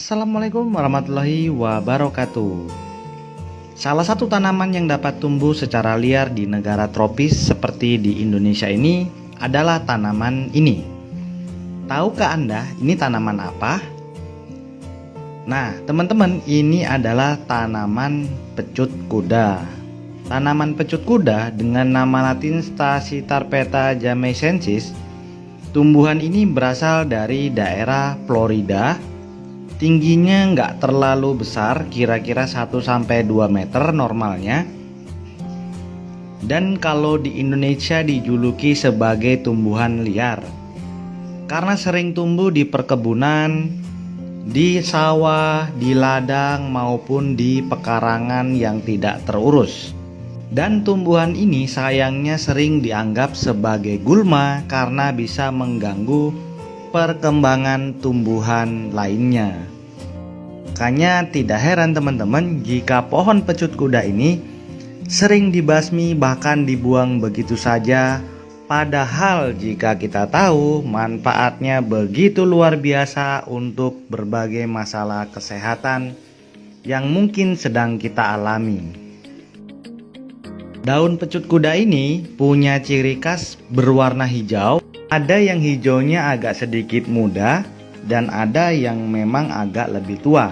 Assalamualaikum warahmatullahi wabarakatuh. Salah satu tanaman yang dapat tumbuh secara liar di negara tropis seperti di Indonesia ini adalah tanaman ini. Tahukah Anda ini tanaman apa? Nah, teman-teman, ini adalah tanaman pecut kuda. Tanaman pecut kuda dengan nama latin Stachytarpeta jamaicensis. Tumbuhan ini berasal dari daerah Florida. Tingginya nggak terlalu besar, kira-kira 1-2 meter normalnya. Dan kalau di Indonesia dijuluki sebagai tumbuhan liar karena sering tumbuh di perkebunan, di sawah, di ladang maupun di pekarangan yang tidak terurus. Dan tumbuhan ini sayangnya sering dianggap sebagai gulma karena bisa mengganggu perkembangan tumbuhan lainnya. Makanya tidak heran teman-teman jika pohon pecut kuda ini sering dibasmi bahkan dibuang begitu saja. Padahal jika kita tahu manfaatnya begitu luar biasa untuk berbagai masalah kesehatan yang mungkin sedang kita alami. Daun pecut kuda ini punya ciri khas berwarna hijau. Ada yang hijaunya agak sedikit muda dan ada yang memang agak lebih tua.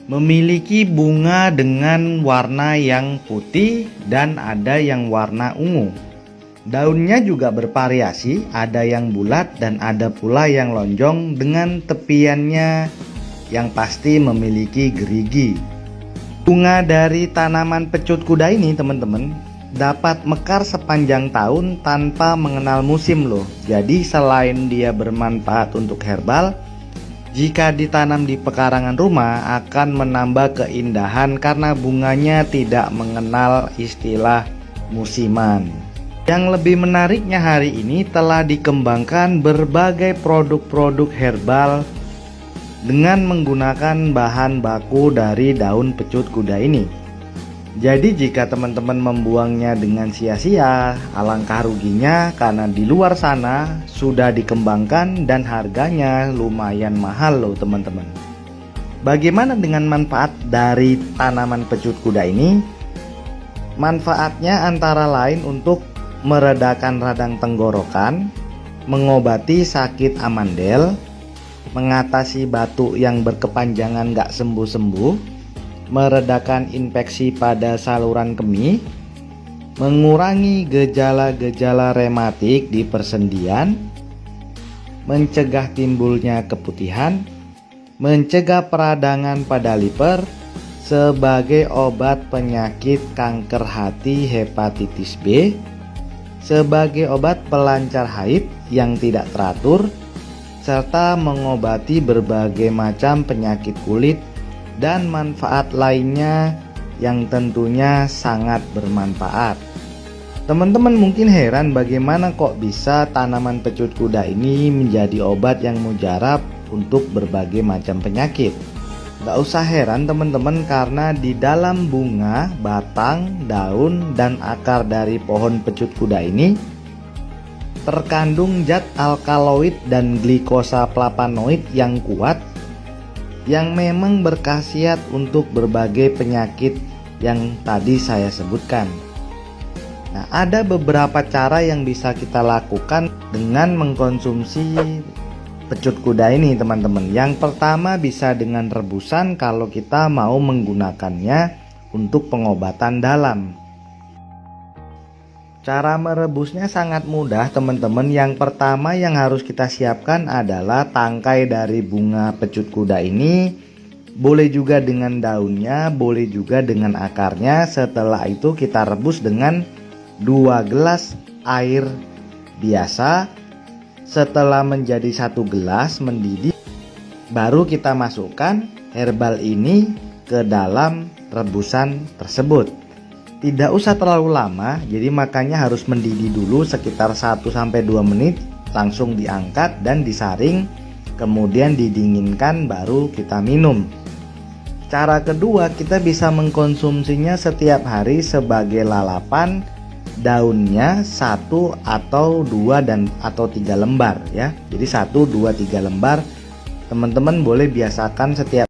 Memiliki bunga dengan warna yang putih dan ada yang warna ungu. Daunnya juga bervariasi, ada yang bulat dan ada pula yang lonjong dengan tepiannya yang pasti memiliki gerigi. Bunga dari tanaman pecut kuda ini teman-teman dapat mekar sepanjang tahun tanpa mengenal musim loh. Jadi selain dia bermanfaat untuk herbal, jika ditanam di pekarangan rumah akan menambah keindahan karena bunganya tidak mengenal istilah musiman. Yang lebih menariknya hari ini telah dikembangkan berbagai produk-produk herbal dengan menggunakan bahan baku dari daun pecut kuda ini. Jadi jika teman-teman membuangnya dengan sia-sia, alangkah ruginya karena di luar sana sudah dikembangkan dan harganya lumayan mahal loh teman-teman. Bagaimana dengan manfaat dari tanaman pecut kuda ini? Manfaatnya antara lain untuk meredakan radang tenggorokan, mengobati sakit amandel, mengatasi batuk yang berkepanjangan gak sembuh-sembuh, meredakan infeksi pada saluran kemih, mengurangi gejala-gejala rematik di persendian, mencegah timbulnya keputihan, mencegah peradangan pada liver, sebagai obat penyakit kanker hati hepatitis B, sebagai obat pelancar haid yang tidak teratur, serta mengobati berbagai macam penyakit kulit dan manfaat lainnya yang tentunya sangat bermanfaat. Teman-teman mungkin heran bagaimana kok bisa tanaman pecut kuda ini menjadi obat yang mujarab untuk berbagai macam penyakit. Gak usah heran teman-teman karena di dalam bunga, batang, daun, dan akar dari pohon pecut kuda ini terkandung zat alkaloid dan glikosa flavonoid yang kuat yang memang berkhasiat untuk berbagai penyakit yang tadi saya sebutkan. Nah, ada beberapa cara yang bisa kita lakukan dengan mengkonsumsi pecut kuda ini teman-teman. Yang pertama bisa dengan rebusan kalau kita mau menggunakannya untuk pengobatan dalam. Cara merebusnya sangat mudah teman-teman. Yang pertama yang harus kita siapkan adalah tangkai dari bunga pecut kuda ini. Boleh juga dengan daunnya, boleh juga dengan akarnya. Setelah itu kita rebus dengan 2 gelas air biasa. Setelah menjadi 1 gelas mendidih, baru kita masukkan herbal ini ke dalam rebusan tersebut. Tidak usah terlalu lama, jadi makanya harus mendidih dulu sekitar 1-2 menit, langsung diangkat dan disaring, kemudian didinginkan baru kita minum. Cara kedua, kita bisa mengkonsumsinya setiap hari sebagai lalapan. Daunnya 1 atau 2 atau 3 lembar ya. Jadi 1, 2, 3 lembar. Teman-teman boleh biasakan setiap